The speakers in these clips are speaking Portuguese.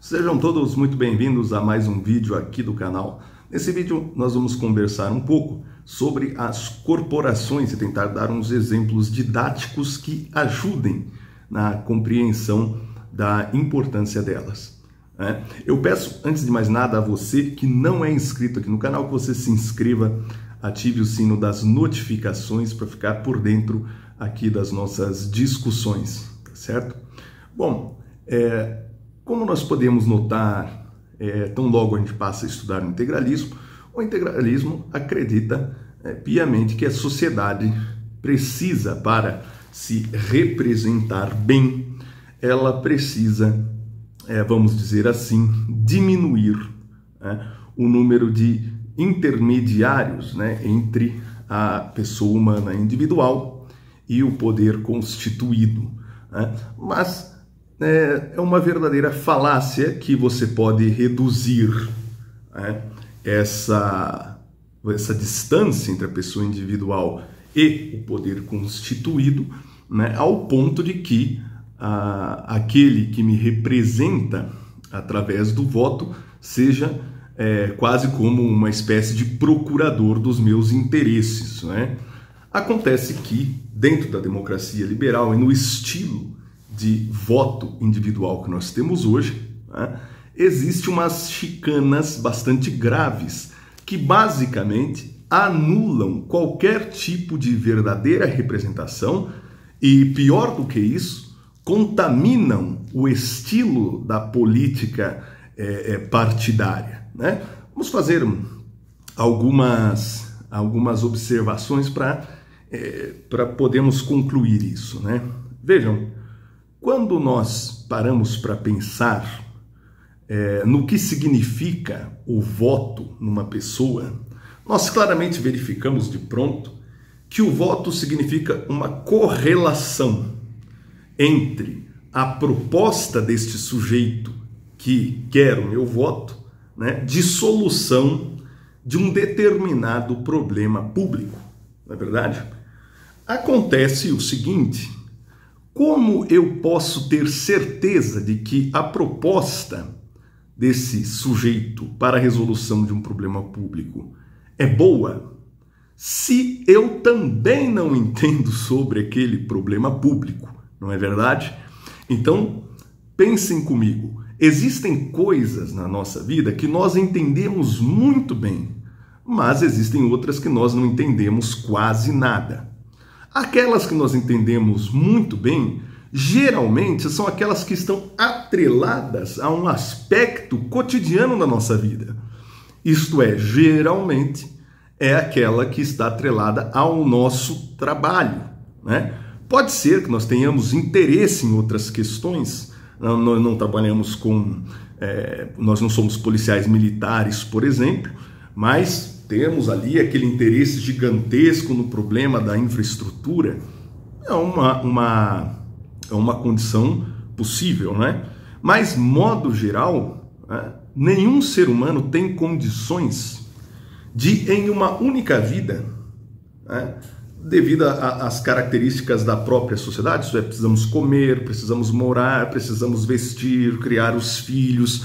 Sejam todos muito bem-vindos a mais um vídeo aqui do canal. Nesse vídeo nós vamos conversar um pouco sobre as corporações e tentar dar uns exemplos didáticos que ajudem na compreensão da importância delas. Eu peço, antes de mais nada, a você que não é inscrito aqui no canal, que você se inscreva, ative o sino das notificações para ficar por dentro aqui das nossas discussões, tá certo? Bom, como nós podemos notar, tão logo a gente passa a estudar o integralismo acredita piamente que a sociedade precisa, para se representar bem, ela precisa, vamos dizer assim, diminuir o número de intermediários entre a pessoa humana individual e o poder constituído. Mas é uma verdadeira falácia que você pode reduzir essa distância entre a pessoa individual e o poder constituído, ao ponto de que aquele que me representa através do voto seja quase como uma espécie de procurador dos meus interesses. Acontece que, dentro da democracia liberal e no estilo de voto individual que nós temos hoje, existe umas chicanas bastante graves que basicamente anulam qualquer tipo de verdadeira representação e, pior do que isso, contaminam o estilo da política partidária. Vamos fazer algumas observações para podermos concluir isso. Vejam, quando nós paramos para pensar no que significa o voto numa pessoa, nós claramente verificamos de pronto que o voto significa uma correlação entre a proposta deste sujeito que quer o meu voto, de solução de um determinado problema público. Não é verdade? Acontece o seguinte: como eu posso ter certeza de que a proposta desse sujeito para a resolução de um problema público é boa, se eu também não entendo sobre aquele problema público? Não é verdade? Então, pensem comigo. Existem coisas na nossa vida que nós entendemos muito bem, mas existem outras que nós não entendemos quase nada. Aquelas que nós entendemos muito bem, geralmente são aquelas que estão atreladas a um aspecto cotidiano da nossa vida. Isto é, geralmente é aquela que está atrelada ao nosso trabalho. Pode ser que nós tenhamos interesse em outras questões. Nós não trabalhamos com... nós não somos policiais militares, por exemplo, mas temos ali aquele interesse gigantesco no problema da infraestrutura. É uma condição possível, Mas, modo geral, nenhum ser humano tem condições de, em uma única vida, devido às características da própria sociedade, isso é, precisamos comer, precisamos morar, precisamos vestir, criar os filhos.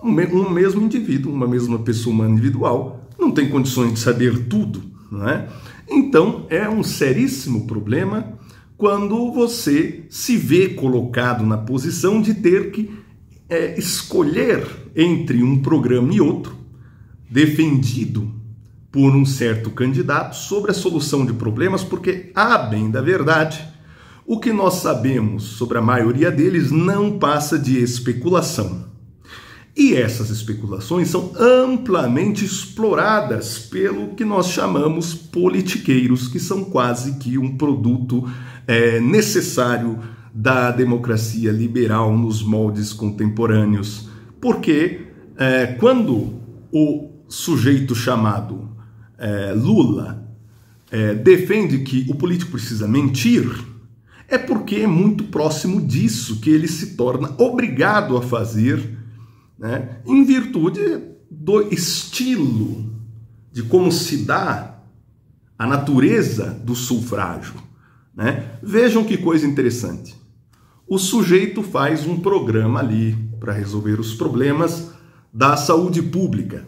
Um mesmo indivíduo, uma mesma pessoa humana individual, não tem condições de saber tudo. Então, é um seríssimo problema quando você se vê colocado na posição de ter que escolher entre um programa e outro, defendido por um certo candidato, sobre a solução de problemas, porque, a bem da verdade, o que nós sabemos sobre a maioria deles não passa de especulação. E essas especulações são amplamente exploradas pelo que nós chamamos politiqueiros, que são quase que um produto necessário da democracia liberal nos moldes contemporâneos. Porque quando o sujeito chamado Lula defende que o político precisa mentir, é porque é muito próximo disso que ele se torna obrigado a fazer, em virtude do estilo de como se dá a natureza do sufrágio. Vejam que coisa interessante. O sujeito faz um programa ali, para resolver os problemas da saúde pública.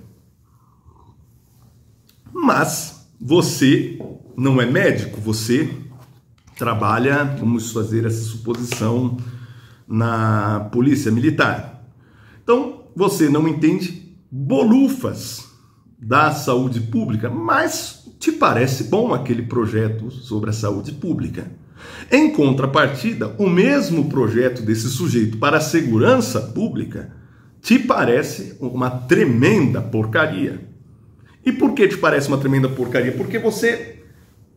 Mas você não é médico, você trabalha, vamos fazer essa suposição, na polícia militar. Então, você não entende bolufas da saúde pública, mas te parece bom aquele projeto sobre a saúde pública. Em contrapartida, o mesmo projeto desse sujeito para a segurança pública te parece uma tremenda porcaria. E por que te parece uma tremenda porcaria? Porque você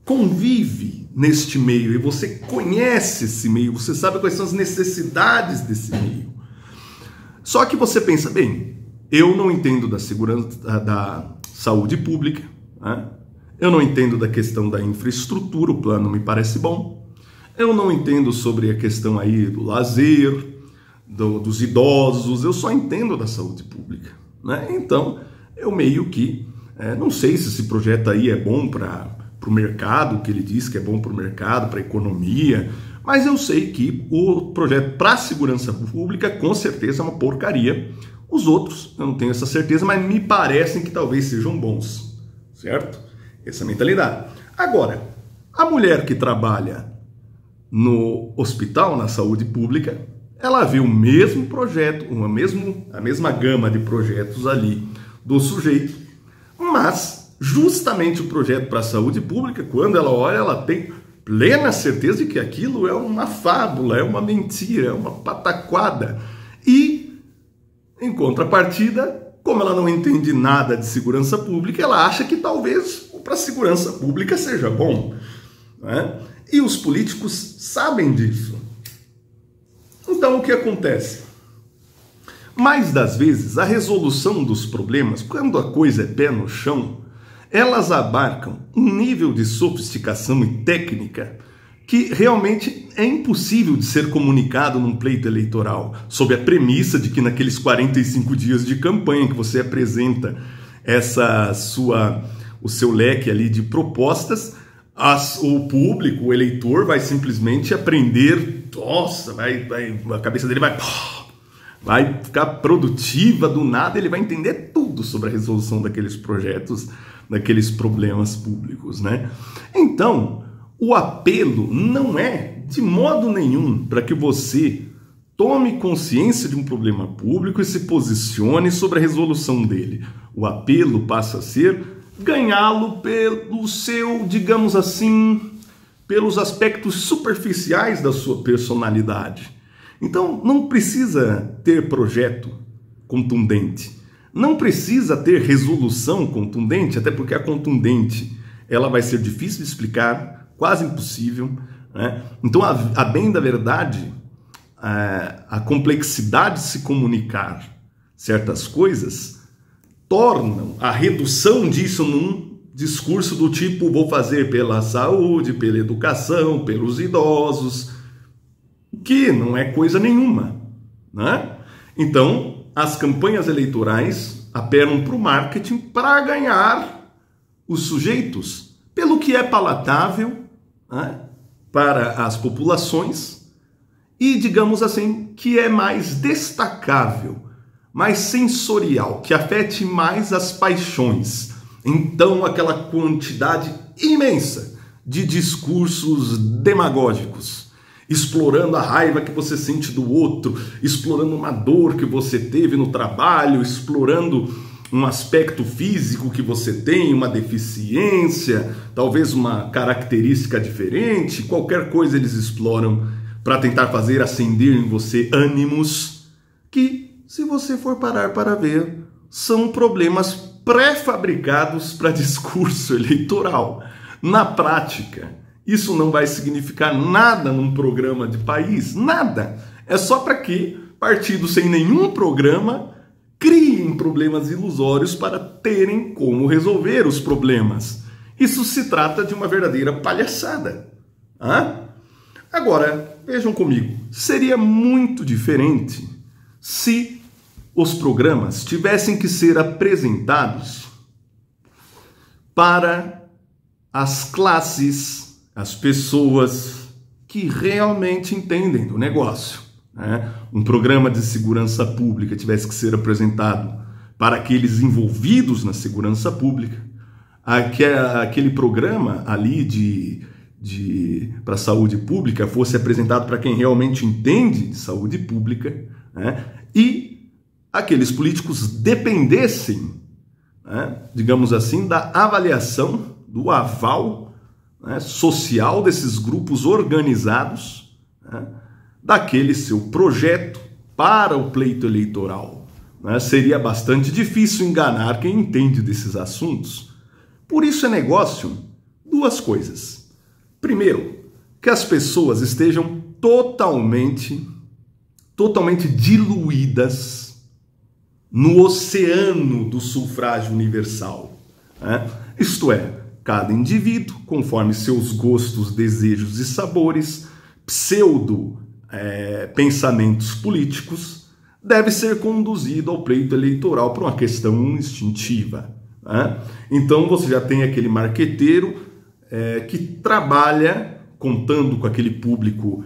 convive neste meio e você conhece esse meio, você sabe quais são as necessidades desse meio. Só que você pensa, bem, eu não entendo da segurança, da saúde pública, né? Eu não entendo da questão da infraestrutura, o plano me parece bom. Eu não entendo sobre a questão aí do lazer, dos idosos, eu só entendo da saúde pública, né? Então, eu meio que não sei se esse projeto aí é bom para o mercado, que ele diz que é bom para o mercado, para a economia, mas eu sei que o projeto para a segurança pública com certeza é uma porcaria. Os outros, eu não tenho essa certeza, mas me parecem que talvez sejam bons, certo? Essa mentalidade. Agora, a mulher que trabalha no hospital, na saúde pública, ela vê o mesmo projeto, a mesma gama de projetos ali do sujeito, mas justamente o projeto para a saúde pública, quando ela olha, ela tem plena certeza de que aquilo é uma fábula, é uma mentira, é uma pataquada. E, em contrapartida, como ela não entende nada de segurança pública, ela acha que talvez para a segurança pública seja bom, né? E os políticos sabem disso. Então, o que acontece? Mais das vezes, a resolução dos problemas, quando a coisa é pé no chão, elas abarcam um nível de sofisticação e técnica que realmente é impossível de ser comunicado num pleito eleitoral, sob a premissa de que naqueles 45 dias de campanha que você apresenta o seu leque ali de propostas, o público, o eleitor vai simplesmente aprender, nossa, a cabeça dele vai ficar produtiva do nada, ele vai entender tudo sobre a resolução daqueles projetos, daqueles problemas públicos, né? Então, o apelo não é de modo nenhum para que você tome consciência de um problema público e se posicione sobre a resolução dele. O apelo passa a ser ganhá-lo pelo seu, digamos assim, pelos aspectos superficiais da sua personalidade. Então, não precisa ter projeto contundente, não precisa ter resolução contundente, até porque a contundente ela vai ser difícil de explicar, quase impossível, né? Então, a bem da verdade, a complexidade de se comunicar certas coisas tornam a redução disso num discurso do tipo vou fazer pela saúde, pela educação, pelos idosos, que não é coisa nenhuma, né? Então, as campanhas eleitorais apelam para o marketing para ganhar os sujeitos pelo que é palatável, né, para as populações e, digamos assim, que é mais destacável, mais sensorial, que afete mais as paixões. Então, aquela quantidade imensa de discursos demagógicos, explorando a raiva que você sente do outro, explorando uma dor que você teve no trabalho, explorando um aspecto físico que você tem, uma deficiência, talvez uma característica diferente, qualquer coisa eles exploram para tentar fazer acender em você ânimos que, se você for parar para ver, são problemas pré-fabricados para discurso eleitoral. Na prática, isso não vai significar nada num programa de país, nada. É só para que partidos sem nenhum programa criem problemas ilusórios para terem como resolver os problemas. Isso se trata de uma verdadeira palhaçada. Agora, vejam comigo, seria muito diferente se os programas tivessem que ser apresentados para as classes, as pessoas que realmente entendem do negócio, né? um programa de segurança pública tivesse que ser apresentado para aqueles envolvidos na segurança pública, aquele programa ali para a saúde pública fosse apresentado para quem realmente entende de saúde pública, né? E aqueles políticos dependessem, né, digamos assim, da avaliação, do aval, né, social desses grupos organizados, né, daquele seu projeto para o pleito eleitoral. Né? Seria bastante difícil enganar quem entende desses assuntos. Por isso é negócio duas coisas. Primeiro, que as pessoas estejam totalmente diluídas no oceano do sufrágio universal, né? Isto é, cada indivíduo, conforme seus gostos, desejos e sabores, pensamentos políticos, deve ser conduzido ao pleito eleitoral por uma questão instintiva, né? Então você já tem aquele marqueteiro que trabalha contando com aquele público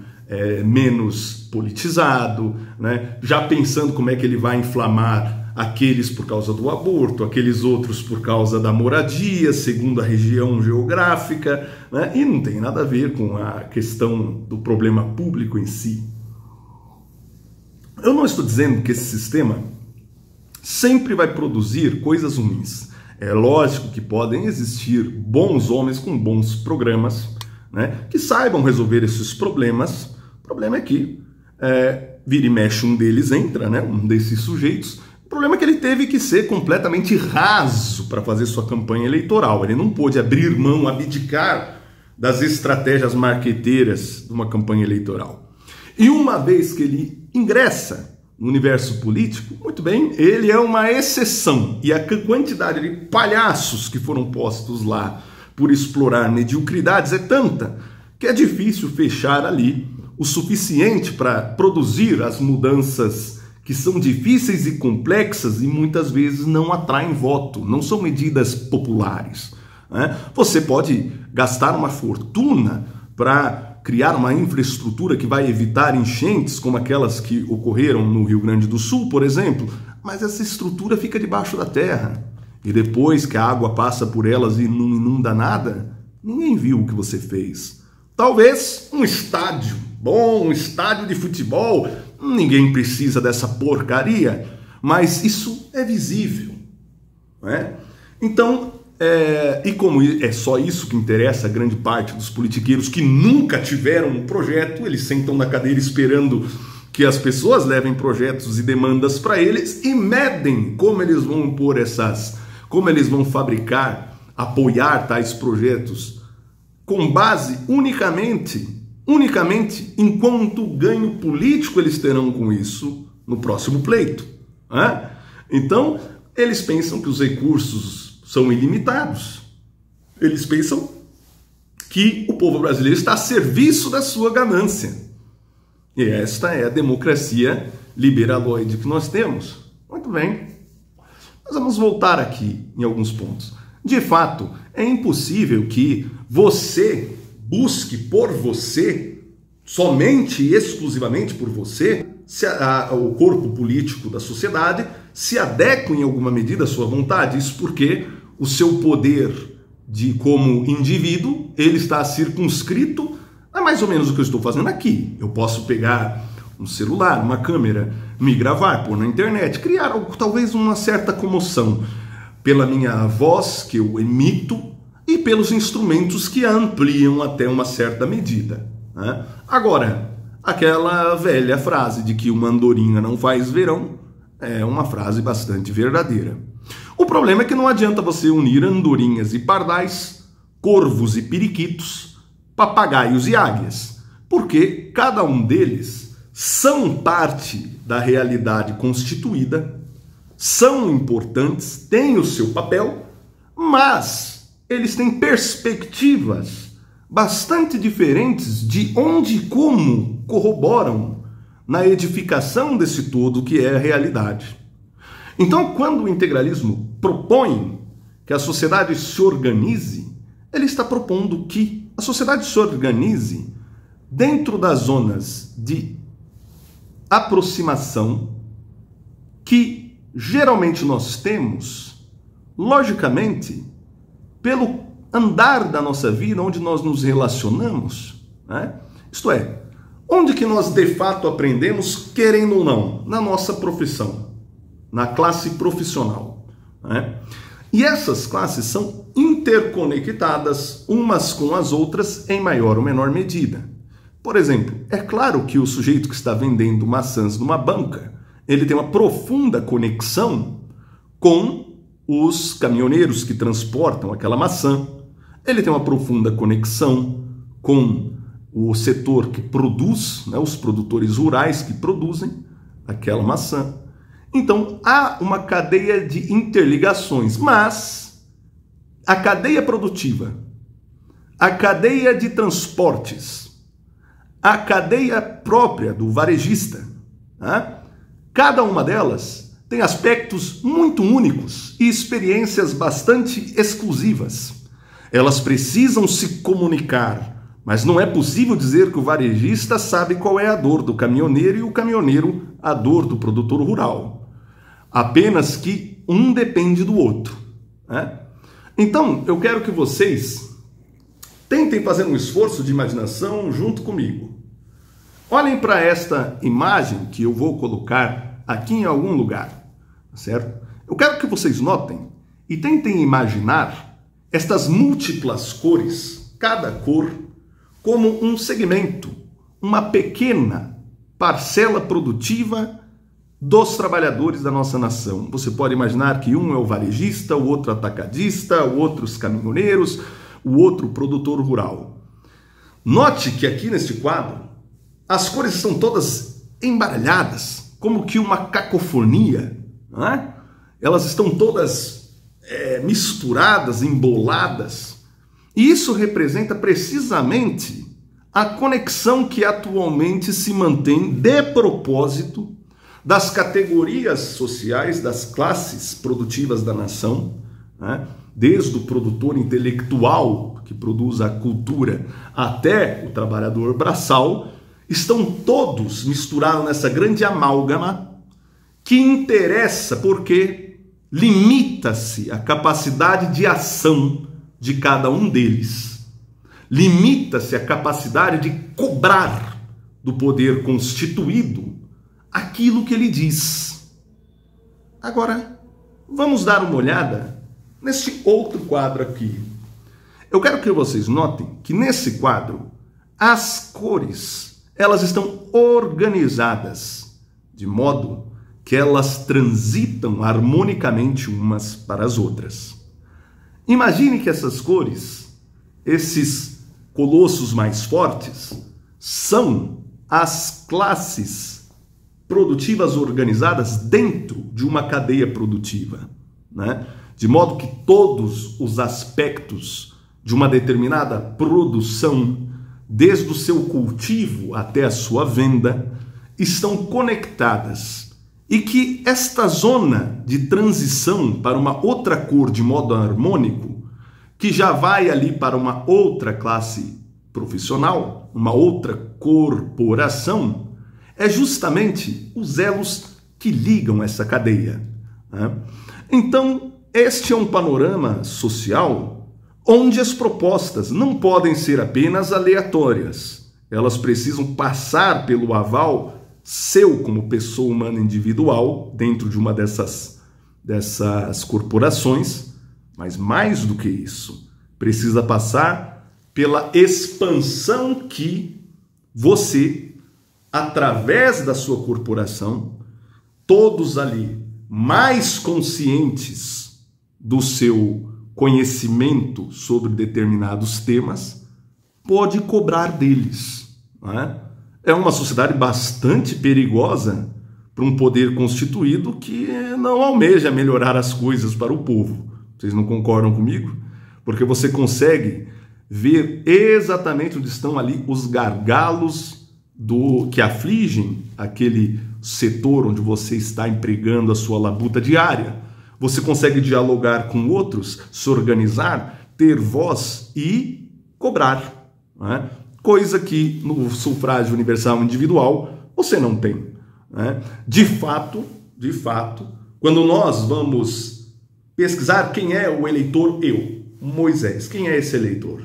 menos politizado, né? Já pensando como é que ele vai inflamar aqueles por causa do aborto, aqueles outros por causa da moradia, segundo a região geográfica, né? E não tem nada a ver com a questão do problema público em si. Eu não estou dizendo que esse sistema sempre vai produzir coisas ruins. É lógico que podem existir bons homens com bons programas, né, que saibam resolver esses problemas. O problema é que vira e mexe um deles entra, né, um desses sujeitos. O problema é que ele teve que ser completamente raso para fazer sua campanha eleitoral. Ele não pôde abrir mão, abdicar das estratégias marqueteiras de uma campanha eleitoral. E uma vez que ele ingressa no universo político, muito bem, ele é uma exceção. E a quantidade de palhaços que foram postos lá por explorar mediocridades é tanta que é difícil fechar ali o suficiente para produzir as mudanças que são difíceis e complexas e muitas vezes não atraem voto, não são medidas populares, né? Você pode gastar uma fortuna para criar uma infraestrutura que vai evitar enchentes como aquelas que ocorreram no Rio Grande do Sul, por exemplo, mas essa estrutura fica debaixo da terra. E depois que a água passa por elas e não inunda nada, ninguém viu o que você fez. Talvez um estádio, um estádio de futebol, ninguém precisa dessa porcaria, mas isso é visível, né? Então, e como é só isso que interessa a grande parte dos politiqueiros que nunca tiveram um projeto, eles sentam na cadeira esperando que as pessoas levem projetos e demandas para eles e medem como eles vão impor como eles vão fabricar, apoiar tais projetos com base unicamente em quanto ganho político eles terão com isso no próximo pleito, né? Então, eles pensam que os recursos são ilimitados. Eles pensam que o povo brasileiro está a serviço da sua ganância. E esta é a democracia liberaloide que nós temos. Muito bem. Nós vamos voltar aqui em alguns pontos. De fato, é impossível que você busque por você, somente e exclusivamente por você, o corpo político da sociedade se adequa em alguma medida à sua vontade. Isso porque o seu poder como indivíduo, ele está circunscrito a mais ou menos o que eu estou fazendo aqui. Eu posso pegar um celular, uma câmera, me gravar, pôr na internet, criar talvez uma certa comoção pela minha voz que eu emito e pelos instrumentos que a ampliam até uma certa medida, né? Agora, aquela velha frase de que uma andorinha não faz verão é uma frase bastante verdadeira. O problema é que não adianta você unir andorinhas e pardais, corvos e periquitos, papagaios e águias, porque cada um deles são parte da realidade constituída, são importantes, têm o seu papel, mas eles têm perspectivas bastante diferentes de onde e como corroboram na edificação desse todo que é a realidade. Então, quando o integralismo propõe que a sociedade se organize, ele está propondo que a sociedade se organize dentro das zonas de aproximação que geralmente nós temos, logicamente, pelo andar da nossa vida, onde nós nos relacionamos, né? Isto é, onde que nós de fato aprendemos, querendo ou não, na nossa profissão, na classe profissional, né? E essas classes são interconectadas umas com as outras em maior ou menor medida. Por exemplo, é claro que o sujeito que está vendendo maçãs numa banca, ele tem uma profunda conexão com os caminhoneiros que transportam aquela maçã. Ele tem uma profunda conexão com o setor que produz, né, os produtores rurais que produzem aquela maçã. Então, há uma cadeia de interligações, mas a cadeia produtiva, a cadeia de transportes, a cadeia própria do varejista, né, cada uma delas tem aspectos muito únicos e experiências bastante exclusivas. Elas precisam se comunicar, mas não é possível dizer que o varejista sabe qual é a dor do caminhoneiro e o caminhoneiro a dor do produtor rural. Apenas que um depende do outro, né? Então, eu quero que vocês tentem fazer um esforço de imaginação junto comigo. Olhem para esta imagem que eu vou colocar aqui em algum lugar, certo? Eu quero que vocês notem e tentem imaginar estas múltiplas cores, cada cor, como um segmento, uma pequena parcela produtiva dos trabalhadores da nossa nação. Você pode imaginar que um é o varejista, o outro atacadista, o outro os caminhoneiros, o outro produtor rural. Note que aqui neste quadro, as cores estão todas embaralhadas, como que uma cacofonia, não é? Elas estão todas misturadas, emboladas, e isso representa precisamente a conexão que atualmente se mantém de propósito das categorias sociais, das classes produtivas da nação, né? Desde o produtor intelectual, que produz a cultura, até o trabalhador braçal, estão todos misturados nessa grande amálgama que interessa porque limita-se a capacidade de ação de cada um deles. Limita-se a capacidade de cobrar do poder constituído aquilo que ele diz. Agora, vamos dar uma olhada neste outro quadro aqui. Eu quero que vocês notem que nesse quadro as cores, elas estão organizadas de modo que elas transitam harmonicamente umas para as outras. Imagine que essas cores, esses colossos mais fortes, são as classes produtivas organizadas dentro de uma cadeia produtiva, né? De modo que todos os aspectos de uma determinada produção, desde o seu cultivo até a sua venda, estão conectadas e que esta zona de transição para uma outra cor de modo harmônico, que já vai ali para uma outra classe profissional, uma outra corporação, é justamente os elos que ligam essa cadeia, né? Então, este é um panorama social onde as propostas não podem ser apenas aleatórias. Elas precisam passar pelo aval seu como pessoa humana individual dentro de uma dessas corporações, mas mais do que isso, precisa passar pela expansão que você, através da sua corporação, todos ali mais conscientes do seu conhecimento sobre determinados temas, pode cobrar deles, não é? É uma sociedade bastante perigosa para um poder constituído que não almeja melhorar as coisas para o povo. Vocês não concordam comigo? Porque você consegue ver exatamente onde estão ali os gargalos que afligem aquele setor onde você está empregando a sua labuta diária. Você consegue dialogar com outros, se organizar, ter voz e cobrar, não é? Coisa que no sufrágio universal individual você não tem. né? De fato, quando nós vamos pesquisar quem é o eleitor Moisés, quem é esse eleitor?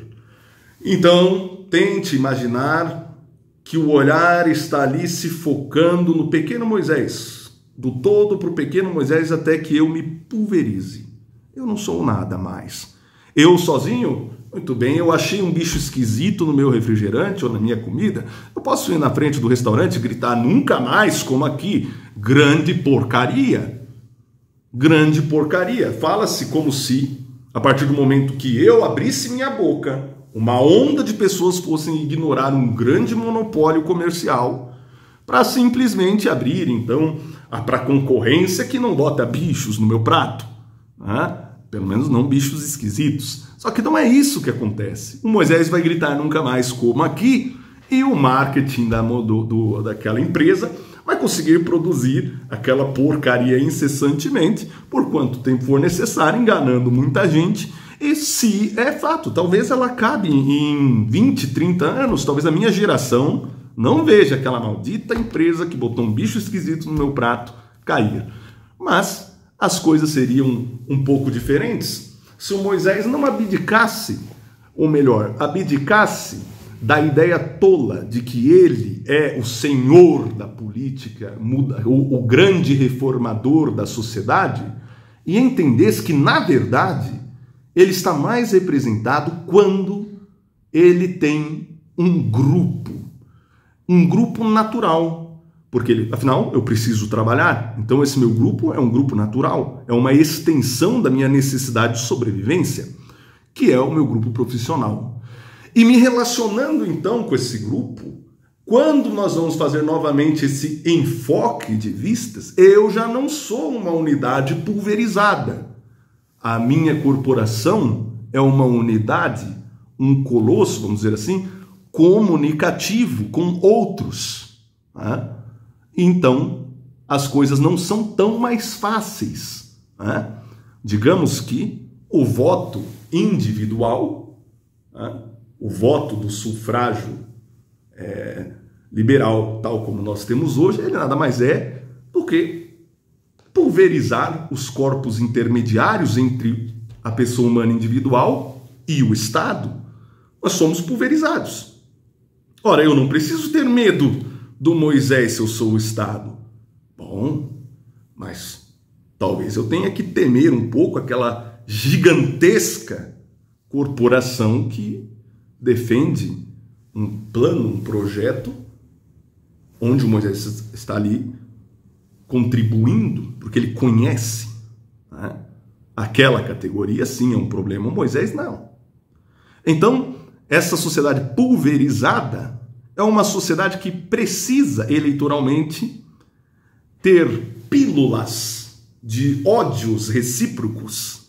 Então, tente imaginar que o olhar está ali se focando no pequeno Moisés, do todo para o pequeno Moisés até que eu me pulverize. Eu não sou nada mais. Eu sozinho, muito bem, eu achei um bicho esquisito no meu refrigerante ou na minha comida, eu posso ir na frente do restaurante e gritar nunca mais como aqui, grande porcaria. Grande porcaria. Fala-se como se, a partir do momento que eu abrisse minha boca, uma onda de pessoas fossem ignorar um grande monopólio comercial para simplesmente abrir, então, para a concorrência que não bota bichos no meu prato, né? Pelo menos não bichos esquisitos. Só que não é isso que acontece. O Moisés vai gritar nunca mais como aqui e o marketing daquela empresa vai conseguir produzir aquela porcaria incessantemente por quanto tempo for necessário, enganando muita gente. E se é fato, talvez ela acabe em 20, 30 anos, talvez a minha geração não veja aquela maldita empresa que botou um bicho esquisito no meu prato cair. Mas as coisas seriam um pouco diferentes se o Moisés não abdicasse, ou melhor, abdicasse da ideia tola de que ele é o senhor da política, o grande reformador da sociedade, e entendesse que, na verdade, ele está mais representado quando ele tem um grupo natural, porque afinal eu preciso trabalhar, então esse meu grupo é um grupo natural, é uma extensão da minha necessidade de sobrevivência, que é o meu grupo profissional. E me relacionando então com esse grupo, quando nós vamos fazer novamente esse enfoque de vistas, eu já não sou uma unidade pulverizada. A minha corporação é uma unidade, um colosso, vamos dizer assim, comunicativo com outros. Né? Então, as coisas não são tão mais fáceis. Né? Digamos que o voto individual, né? O voto do sufrágio liberal, tal como nós temos hoje, ele nada mais é do que pulverizar os corpos intermediários entre a pessoa humana individual e o Estado. Nós somos pulverizados. Ora, eu não preciso ter medo do Moisés se eu sou o Estado. Bom, mas talvez eu tenha que temer um pouco aquela gigantesca corporação que defende um plano, um projeto, onde o Moisés está ali contribuindo, porque ele conhece, né? Aquela categoria, sim, é um problema. O Moisés, não. Então, essa sociedade pulverizada é uma sociedade que precisa, eleitoralmente, ter pílulas de ódios recíprocos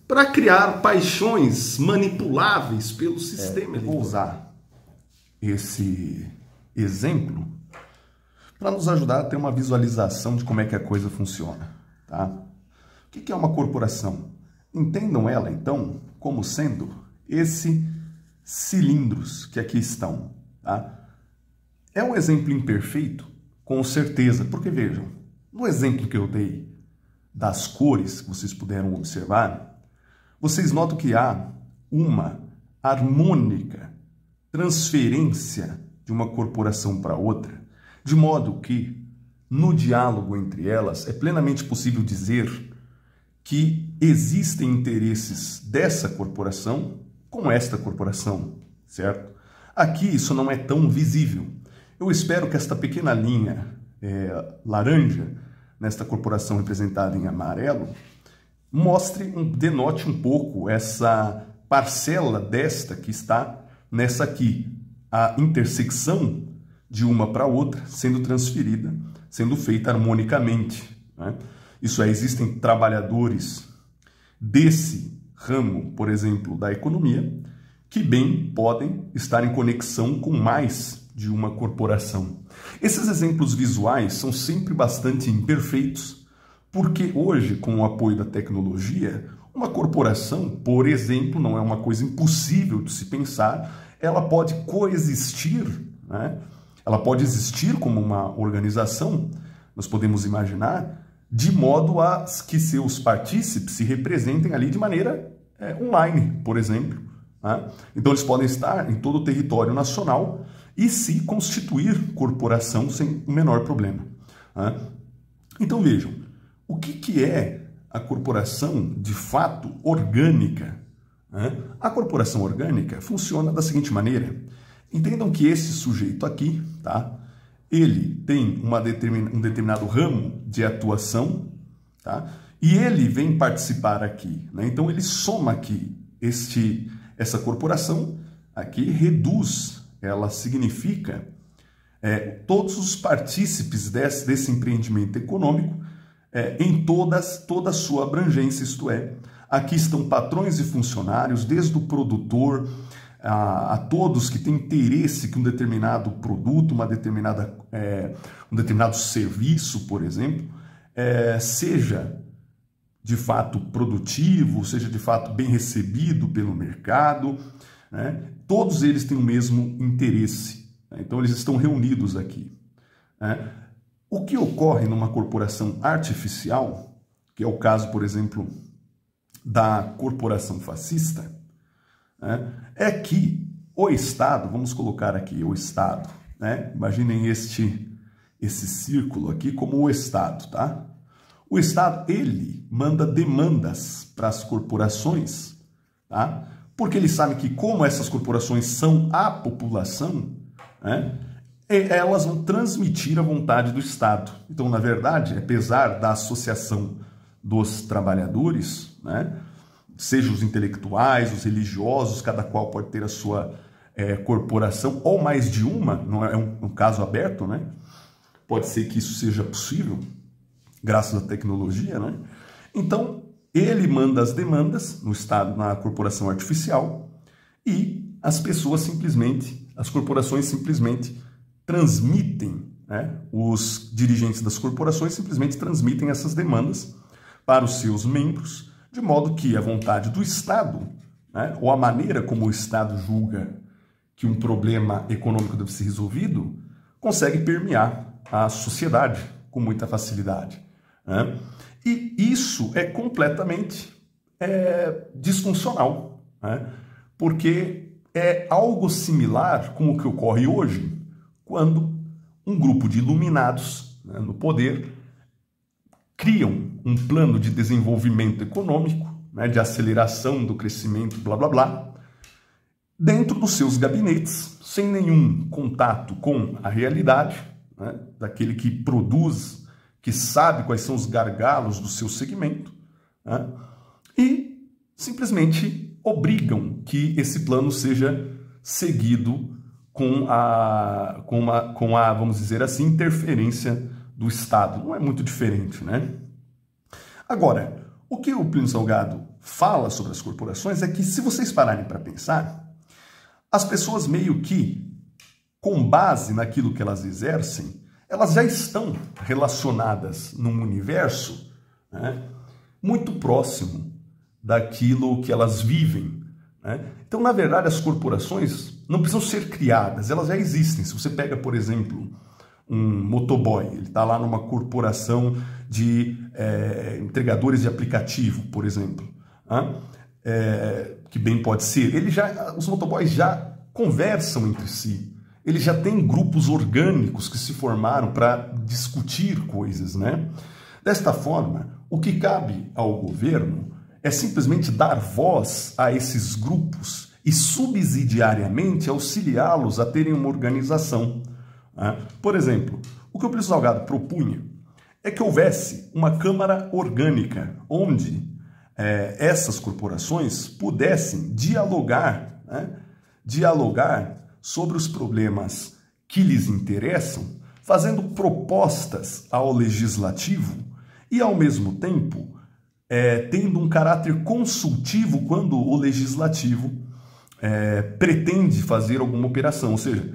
para criar paixões manipuláveis pelo sistema. Eu vou usar esse exemplo para nos ajudar a ter uma visualização de como é que a coisa funciona. Tá? O que é uma corporação? Entendam ela, então, como sendo esses cilindros que aqui estão. Tá? É um exemplo imperfeito, com certeza, porque vejam, no exemplo que eu dei das cores que vocês puderam observar, vocês notam que há uma harmônica transferência de uma corporação para outra, de modo que, no diálogo entre elas, é plenamente possível dizer que existem interesses dessa corporação com esta corporação, certo? Aqui isso não é tão visível. Eu espero que esta pequena linha laranja, nesta corporação representada em amarelo, denote um pouco essa parcela desta que está nessa aqui, a intersecção de uma para outra, sendo transferida, sendo feita harmonicamente. Né? Isso é, existem trabalhadores desse ramo, por exemplo, da economia, que bem podem estar em conexão com mais de uma corporação. Esses exemplos visuais são sempre bastante imperfeitos, porque hoje, com o apoio da tecnologia, uma corporação, por exemplo, não é uma coisa impossível de se pensar, ela pode coexistir, né? Ela pode existir como uma organização, nós podemos imaginar, de modo a que seus partícipes se representem ali de maneira online, por exemplo. Né? Então eles podem estar em todo o território nacional e se constituir corporação sem o menor problema. Né? Então vejam, o que é a corporação de fato orgânica? Né? A corporação orgânica funciona da seguinte maneira. Entendam que esse sujeito aqui, tá? Ele tem um determinado ramo de atuação, tá? E ele vem participar aqui, né? Então ele soma aqui essa corporação aqui, reduz, ela significa todos os partícipes desse empreendimento econômico em toda a sua abrangência, isto é, aqui estão patrões e funcionários, desde o produtor a todos que têm interesse que um determinado produto, um determinado serviço, por exemplo, seja de fato produtivo, seja de fato bem recebido pelo mercado, né? Todos eles têm o mesmo interesse, né? Então eles estão reunidos aqui. Né? O que ocorre numa corporação artificial, que é o caso, por exemplo, da corporação fascista, né? É que o Estado, vamos colocar aqui o Estado, né? Imaginem esse círculo aqui como o Estado, tá? O Estado, ele manda demandas para as corporações, tá? Porque ele sabe que como essas corporações são a população, né? Elas vão transmitir a vontade do Estado. Então, na verdade, apesar da associação dos trabalhadores, né? Seja os intelectuais, os religiosos, cada qual pode ter a sua corporação, ou mais de uma, não é um caso aberto, né? Pode ser que isso seja possível, graças à tecnologia, né? Então, ele manda as demandas no Estado, na corporação artificial, e as corporações simplesmente transmitem, né? Os dirigentes das corporações simplesmente transmitem essas demandas para os seus membros, de modo que a vontade do Estado, né, ou a maneira como o Estado julga que um problema econômico deve ser resolvido, consegue permear a sociedade com muita facilidade. Né? E isso é completamente disfuncional, né? Porque é algo similar com o que ocorre hoje, quando um grupo de iluminados, né, no poder criam um plano de desenvolvimento econômico, né, de aceleração do crescimento, blá, blá, blá, dentro dos seus gabinetes, sem nenhum contato com a realidade, né, daquele que produz, que sabe quais são os gargalos do seu segmento, né, e simplesmente obrigam que esse plano seja seguido com a, vamos dizer assim, interferência do Estado. Não é muito diferente, né? Agora, o que o Plínio Salgado fala sobre as corporações é que, se vocês pararem para pensar, as pessoas meio que, com base naquilo que elas exercem, elas já estão relacionadas num universo, né, muito próximo daquilo que elas vivem. Né? Então, na verdade, as corporações não precisam ser criadas, elas já existem. Se você pega, por exemplo, um motoboy, ele está lá numa corporação de entregadores de aplicativo, por exemplo, que bem pode ser, os motoboys já conversam entre si, eles já têm grupos orgânicos que se formaram para discutir coisas, né? Desta forma, o que cabe ao governo é simplesmente dar voz a esses grupos e subsidiariamente auxiliá-los a terem uma organização. Por exemplo, o que o Plínio Salgado propunha é que houvesse uma Câmara Orgânica, onde essas corporações pudessem dialogar, né, sobre os problemas que lhes interessam, fazendo propostas ao legislativo e, ao mesmo tempo, tendo um caráter consultivo quando o legislativo pretende fazer alguma operação, ou seja,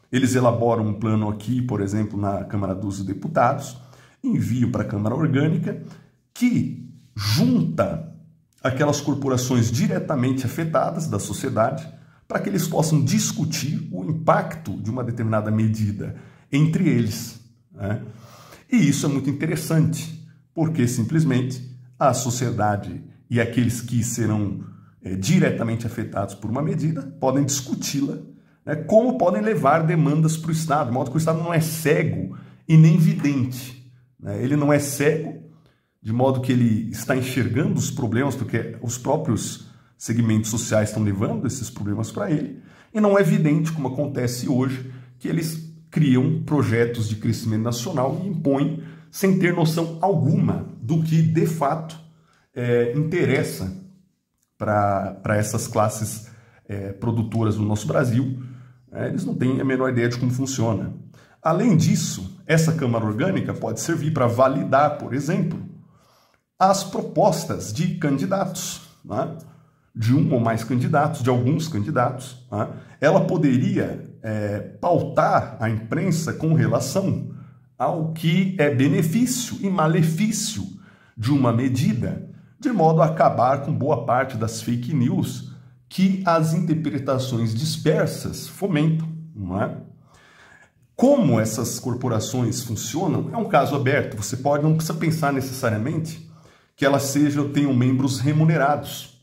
eles elaboram um plano aqui, por exemplo, na Câmara dos Deputados, enviam para a Câmara Orgânica, que junta aquelas corporações diretamente afetadas da sociedade, para que eles possam discutir o impacto de uma determinada medida entre eles. Né? E isso é muito interessante, porque simplesmente a sociedade e aqueles que serão diretamente afetados por uma medida podem discuti-la, né, como podem levar demandas para o Estado, de modo que o Estado não é cego e nem vidente. Né? Ele não é cego, de modo que ele está enxergando os problemas, porque os próprios segmentos sociais estão levando esses problemas para ele, e não é evidente, como acontece hoje, que eles criam projetos de crescimento nacional e impõem sem ter noção alguma do que, de fato, interessa para essas classes produtoras do nosso Brasil. Eles não têm a menor ideia de como funciona. Além disso, essa Câmara Orgânica pode servir para validar, por exemplo, as propostas de candidatos, né? De um ou mais candidatos, de alguns candidatos. Né? Ela poderia pautar a imprensa com relação ao que é benefício e malefício de uma medida, de modo a acabar com boa parte das fake news que as interpretações dispersas fomentam. Não é? Como essas corporações funcionam é um caso aberto. Você não precisa pensar necessariamente que elas tenham membros remunerados.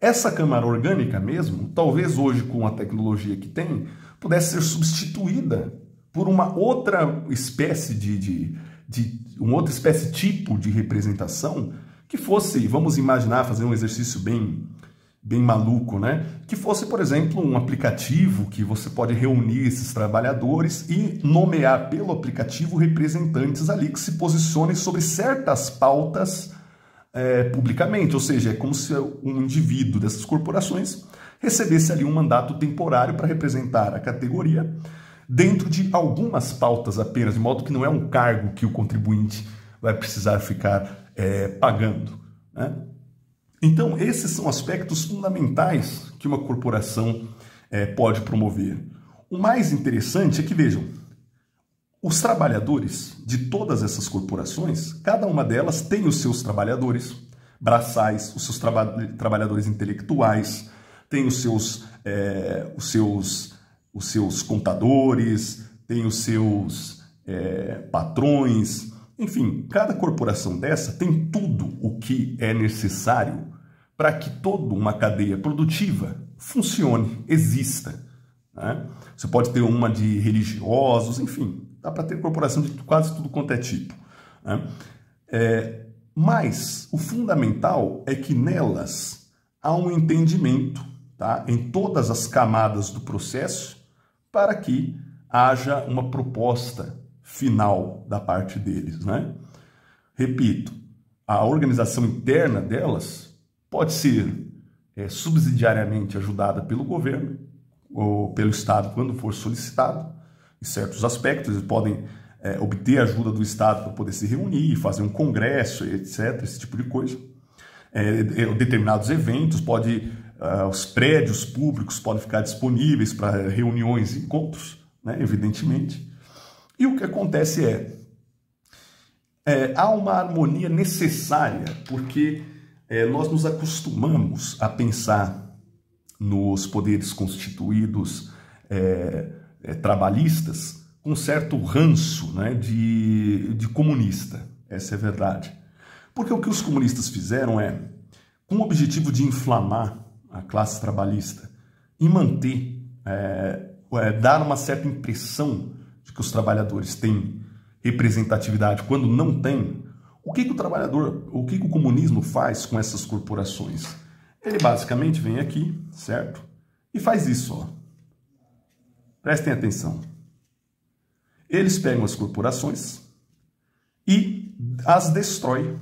Essa Câmara Orgânica mesmo, talvez hoje com a tecnologia que tem, pudesse ser substituída por uma outra espécie tipo de representação que fosse, vamos imaginar, fazer um exercício bem maluco, né? Que fosse, por exemplo, um aplicativo que você pode reunir esses trabalhadores e nomear pelo aplicativo representantes ali que se posicionem sobre certas pautas publicamente, ou seja, é como se um indivíduo dessas corporações recebesse ali um mandato temporário para representar a categoria dentro de algumas pautas apenas, de modo que não é um cargo que o contribuinte vai precisar ficar pagando. Né? Então, esses são aspectos fundamentais que uma corporação pode promover. O mais interessante é que, vejam, os trabalhadores de todas essas corporações, cada uma delas tem os seus trabalhadores braçais, os seus trabalhadores intelectuais, tem os seus contadores, tem os seus patrões, enfim, cada corporação dessa tem tudo o que é necessário para que toda uma cadeia produtiva funcione, exista. Né? Você pode ter uma de religiosos, enfim, dá para ter corporação de quase tudo quanto é tipo. Né? Mas o fundamental é que nelas há um entendimento, tá, em todas as camadas do processo para que haja uma proposta final da parte deles. Né? Repito, a organização interna delas pode ser subsidiariamente ajudada pelo governo ou pelo Estado quando for solicitado. Em certos aspectos, eles podem obter ajuda do Estado para poder se reunir, fazer um congresso, etc., esse tipo de coisa. Determinados eventos, os prédios públicos podem ficar disponíveis para reuniões e encontros, né, evidentemente. E o que acontece há uma harmonia necessária, porque nós nos acostumamos a pensar nos poderes constituídos trabalhistas com um certo ranço, né, de comunista. Essa é a verdade. Porque o que os comunistas fizeram com o objetivo de inflamar a classe trabalhista e manter, dar uma certa impressão de que os trabalhadores têm representatividade quando não têm, o que o comunismo faz com essas corporações? Ele basicamente vem aqui, certo? E faz isso, ó. Prestem atenção. Eles pegam as corporações e as destrói,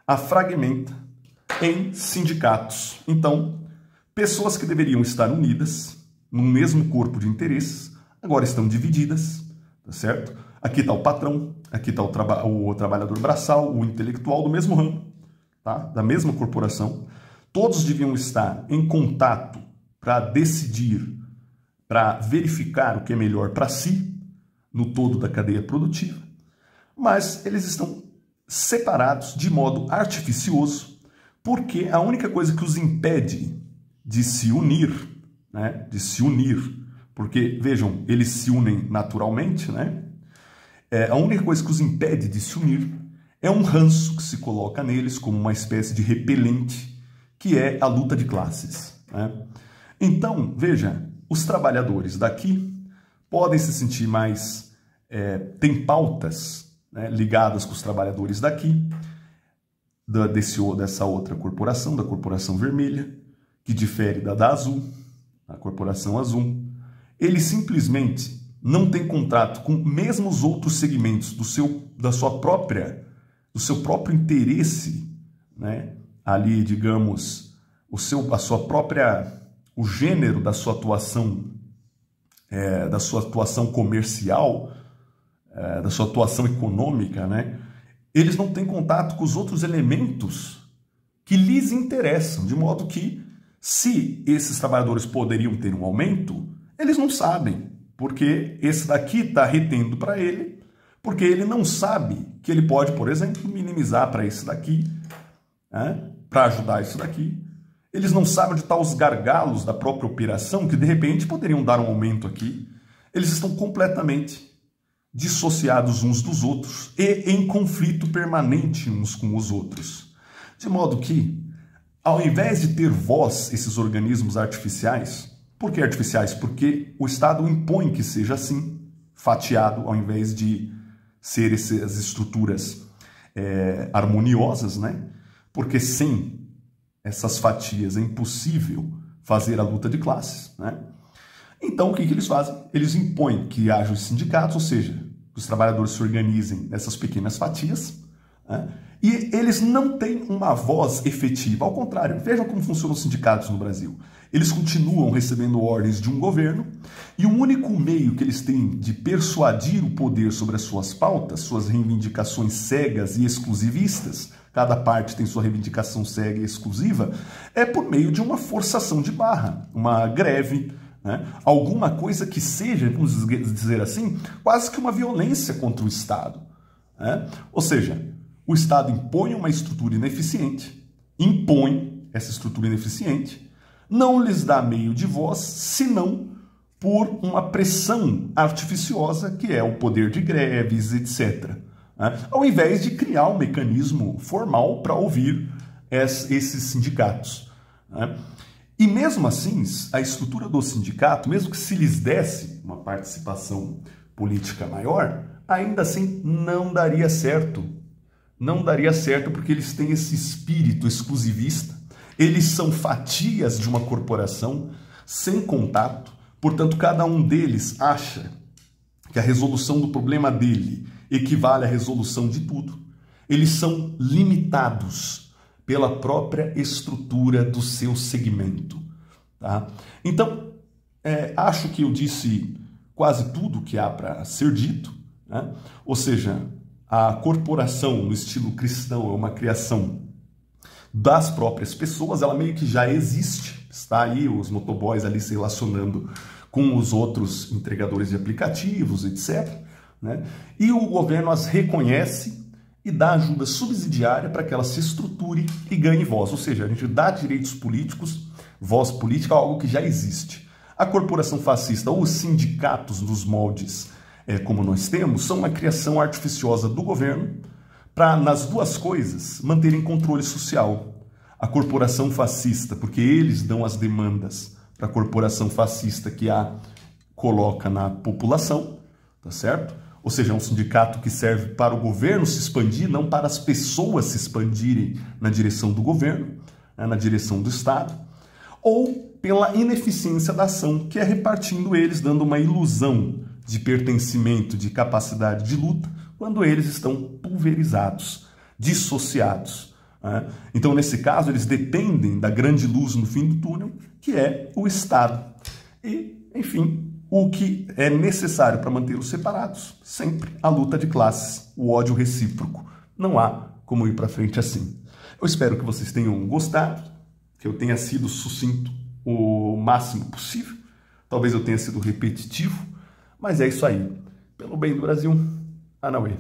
a fragmenta em sindicatos. Então, pessoas que deveriam estar unidas no mesmo corpo de interesses, agora estão divididas, tá certo? Aqui está o patrão, aqui está o trabalhador braçal, o intelectual do mesmo ramo, tá? Da mesma corporação. Todos deviam estar em contato para decidir, para verificar o que é melhor para si, no todo da cadeia produtiva, mas eles estão separados de modo artificioso, porque a única coisa que os impede de se unir, né, porque, vejam, eles se unem naturalmente, né, A única coisa que os impede de se unir é um ranço que se coloca neles como uma espécie de repelente, que é a luta de classes, né? Então, veja, os trabalhadores daqui podem se sentir mais... tem pautas, né, ligadas com os trabalhadores daqui, dessa outra corporação, da Corporação Vermelha, que difere da Azul, a Corporação Azul. Eles simplesmente não têm contato com mesmo os outros segmentos do seu próprio interesse, né? Ali, digamos, o gênero da sua atuação, comercial, da sua atuação econômica, né? Eles não têm contato com os outros elementos que lhes interessam, de modo que, se esses trabalhadores poderiam ter um aumento, eles não sabem, porque esse daqui está retendo para ele, porque ele não sabe que ele pode, por exemplo, minimizar para esse daqui, né, para ajudar esse daqui. Eles não sabem onde estão os gargalos da própria operação, que de repente poderiam dar um aumento aqui. Eles estão completamente dissociados uns dos outros e em conflito permanente uns com os outros. De modo que, ao invés de ter voz, esses organismos artificiais, por que artificiais? Porque o Estado impõe que seja assim, fatiado, ao invés de ser essas estruturas harmoniosas, né? Porque sem essas fatias é impossível fazer a luta de classes, né? Então, o que eles fazem? Eles impõem que haja os sindicatos, ou seja, que os trabalhadores se organizem nessas pequenas fatias, né? E eles não têm uma voz efetiva. Ao contrário, vejam como funcionam os sindicatos no Brasil. Eles continuam recebendo ordens de um governo e o único meio que eles têm de persuadir o poder sobre as suas pautas, suas reivindicações cegas e exclusivistas, cada parte tem sua reivindicação cega e exclusiva, é por meio de uma forçação de barra, uma greve, né? Alguma coisa que seja, vamos dizer assim, quase que uma violência contra o Estado, né? Ou seja, o Estado impõe uma estrutura ineficiente, não lhes dá meio de voz, senão por uma pressão artificiosa, que é o poder de greves, etc., né? Ao invés de criar um mecanismo formal para ouvir esses sindicatos, né? E mesmo assim, a estrutura do sindicato, mesmo que se lhes desse uma participação política maior, ainda assim não daria certo. Não daria certo porque eles têm esse espírito exclusivista, eles são fatias de uma corporação sem contato, portanto cada um deles acha que a resolução do problema dele equivale à resolução de tudo. Eles são limitados pela própria estrutura do seu segmento, tá? Então, acho que eu disse quase tudo que há para ser dito, né? Ou seja, a corporação no estilo cristão é uma criação das próprias pessoas, ela meio que já existe, está aí os motoboys ali se relacionando com os outros entregadores de aplicativos, etc., né? E o governo as reconhece e dá ajuda subsidiária para que ela se estruture e ganhe voz. Ou seja, a gente dá direitos políticos, voz política, algo que já existe. A corporação fascista ou os sindicatos nos moldes como nós temos, são uma criação artificiosa do governo para, nas duas coisas, manterem controle social. A corporação fascista, porque eles dão as demandas para a corporação fascista que a coloca na população, tá certo? Ou seja, é um sindicato que serve para o governo se expandir, não para as pessoas se expandirem na direção do governo, né, na direção do Estado, ou pela ineficiência da ação, que é repartindo eles, dando uma ilusão de pertencimento, de capacidade de luta, quando eles estão pulverizados, dissociados, né? Então, nesse caso, eles dependem da grande luz no fim do túnel, que é o Estado. E, enfim, o que é necessário para mantê-los separados? Sempre a luta de classes, o ódio recíproco. Não há como ir para frente assim. Eu espero que vocês tenham gostado, que eu tenha sido sucinto o máximo possível. Talvez eu tenha sido repetitivo, mas é isso aí. Pelo bem do Brasil, Anauê.